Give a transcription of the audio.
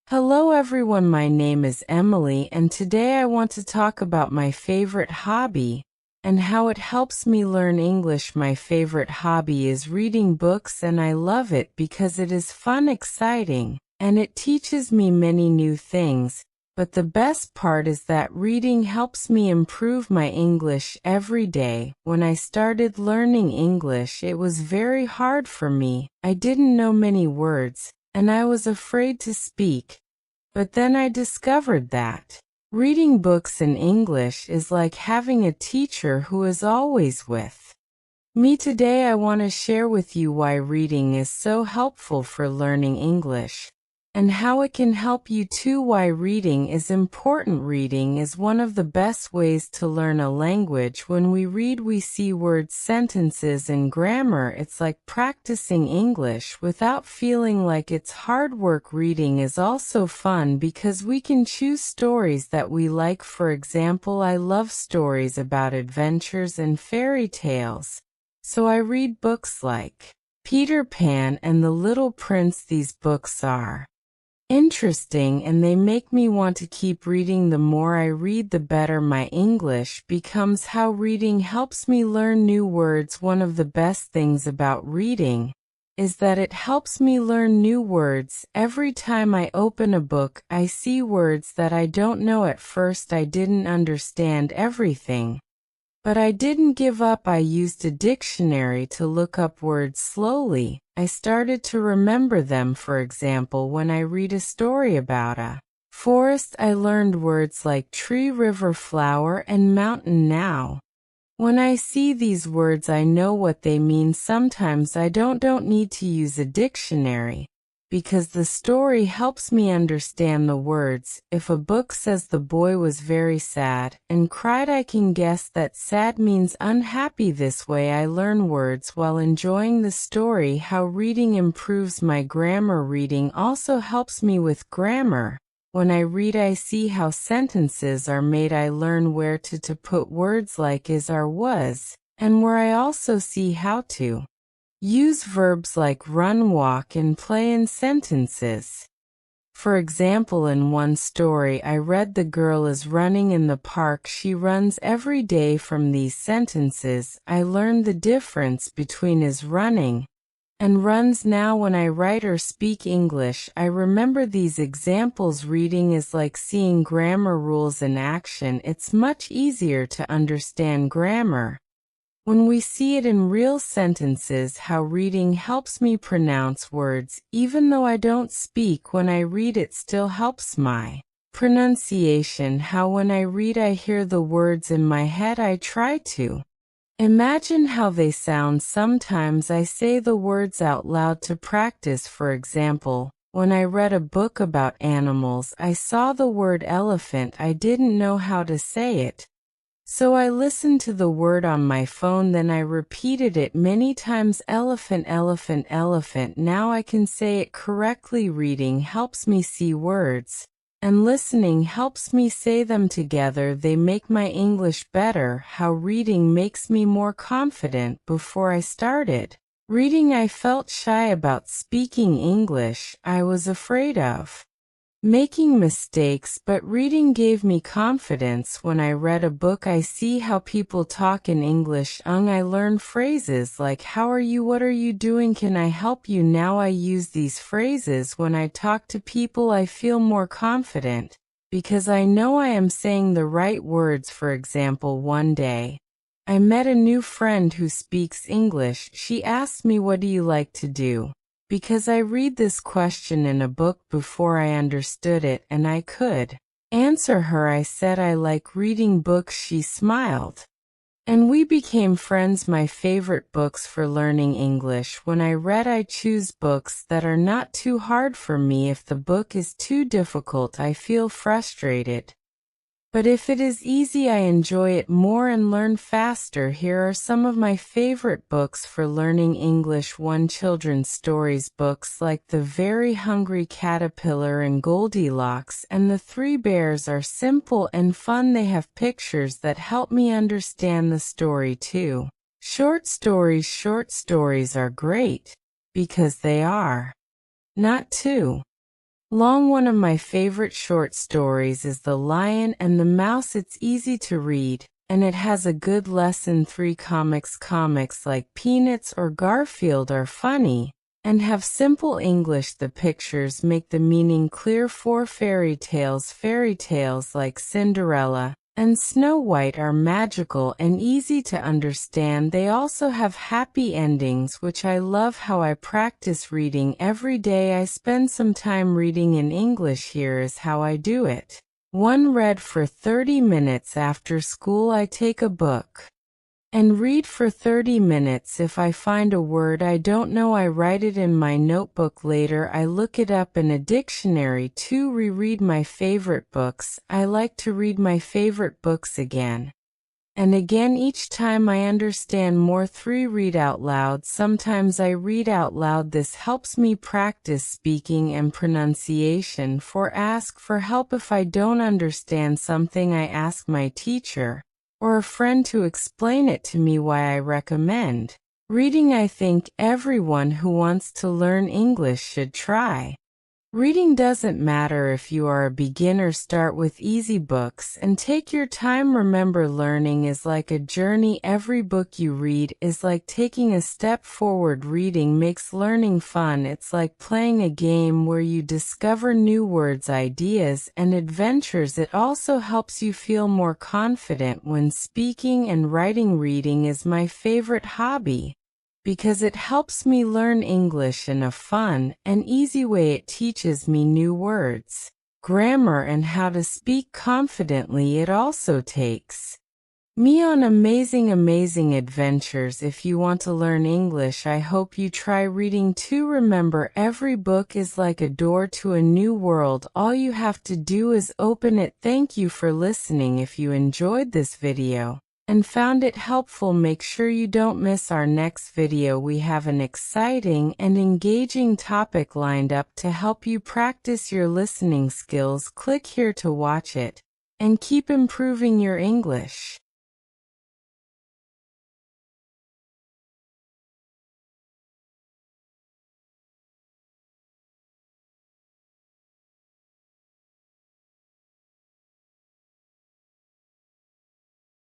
Hello everyone, my name is Emily and today I want to talk about my favorite hobby and how it helps me learn English. My favorite hobby is reading books and I love it because it is fun, exciting, and it teaches me many new things. But the best part is that reading helps me improve my English every day. When I started learning English, it was very hard for me. I didn't know many words and I was afraid to speak. But then I discovered that reading books in English is like having a teacher who is always with me. Today I want to share with you why reading is so helpful for learning English and how it can help you too. Why reading is important. Reading is one of the best ways to learn a language. When we read, we see words, sentences, and grammar. It's like practicing English without feeling like it's hard work. Reading is also fun because we can choose stories that we like. For example, I love stories about adventures and fairy tales. So I read books like Peter Pan and the Little Prince. These books are interesting and they make me want to keep reading. The more I read, the better my English becomes. How reading helps me learn new words. One of the best things about reading is that it helps me learn new words. Every time I open a book, I see words that I don't know. At first, I didn't understand everything. But I didn't give up. I used a dictionary to look up words. Slowly, I started to remember them. For example, when I read a story about a forest, I learned words like tree, river, flower, and mountain. Now, when I see these words, I know what they mean. Sometimes I don't need to use a dictionary, because the story helps me understand the words. If a book says the boy was very sad and cried, I can guess that sad means unhappy. This way I learn words while enjoying the story. How reading improves my grammar. Reading also helps me with grammar. When I read, I see how sentences are made. I learn where to put words like is, are, was, and where. I also see how to use verbs like run, walk, and play in sentences. For example, in one story I read, the girl is running in the park. She runs every day. From these sentences, I learned the difference between is running and runs. Now when I write or speak English, I remember these examples. Reading is like seeing grammar rules in action. It's much easier to understand grammar when we see it in real sentences. How reading helps me pronounce words. Even though I don't speak, when I read, it still helps my pronunciation. How when I read, I hear the words in my head. I try to imagine how they sound. Sometimes I say the words out loud to practice. For example, when I read a book about animals, I saw the word elephant. I didn't know how to say it, so I listened to the word on my phone. Then I repeated it many times. Elephant, elephant, elephant. Now I can say it correctly. Reading helps me see words, and listening helps me say them together. They make my English better. How reading makes me more confident. Before I started reading, I felt shy about speaking English. I was afraid of making mistakes, but reading gave me confidence. When I read a book, I see how people talk in English. I learn phrases like how are you, what are you doing, can I help you. Now I use these phrases when I talk to people. I feel more confident because I know I am saying the right words. For example, one day I met a new friend who speaks English. She asked me, what do you like to do? Because I read this question in a book before I understood it and I could answer her. I said I like reading books. She smiled, and we became friends. My favorite books for learning English. When I read, I choose books that are not too hard for me. If the book is too difficult, I feel frustrated. But if it is easy, I enjoy it more and learn faster. Here are some of my favorite books for learning English. 1. Children's stories. Books like The Very Hungry Caterpillar and Goldilocks and The Three Bears are simple and fun. They have pictures that help me understand the story too. Short stories. Short stories are great because they are not too Long. One of my favorite short stories is The Lion and the Mouse. It's easy to read, and it has a good lesson. 3 comics like Peanuts or Garfield are funny and have simple English. The pictures make the meaning clear. 4 fairy tales like Cinderella and Snow White are magical and easy to understand. They also have happy endings, which I love. How I practice reading every day. I spend some time reading in English. Here is how I do it. 1. Read for 30 minutes after school. I take a book and read for 30 minutes. If I find a word I don't know, I write it in my notebook. Later, I look it up in a dictionary. 2. Reread my favorite books. I like to read my favorite books again and again each time I understand more. 3. Read out loud. Sometimes I read out loud. This helps me practice speaking and pronunciation. 4. Ask for help. If I don't understand something, I ask my teacher or a friend to explain it to me. Why I recommend reading. I think everyone who wants to learn English should try reading. Doesn't matter if you are a beginner. Start with easy books and take your time. Remember, learning is like a journey. Every book you read is like taking a step forward. Reading makes learning fun. It's like playing a game where you discover new words, ideas, and adventures. It also helps you feel more confident when speaking and writing. Reading is my favorite hobby because it helps me learn English in a fun and easy way. It teaches me new words, grammar, and how to speak confidently. It also takes me on amazing adventures. If you want to learn English, I hope you try reading too. Remember, every book is like a door to a new world. All you have to do is open it. Thank you for listening. If you enjoyed this video and found it helpful, make sure you don't miss our next video. We have an exciting and engaging topic lined up to help you practice your listening skills. Click here to watch it and keep improving your English.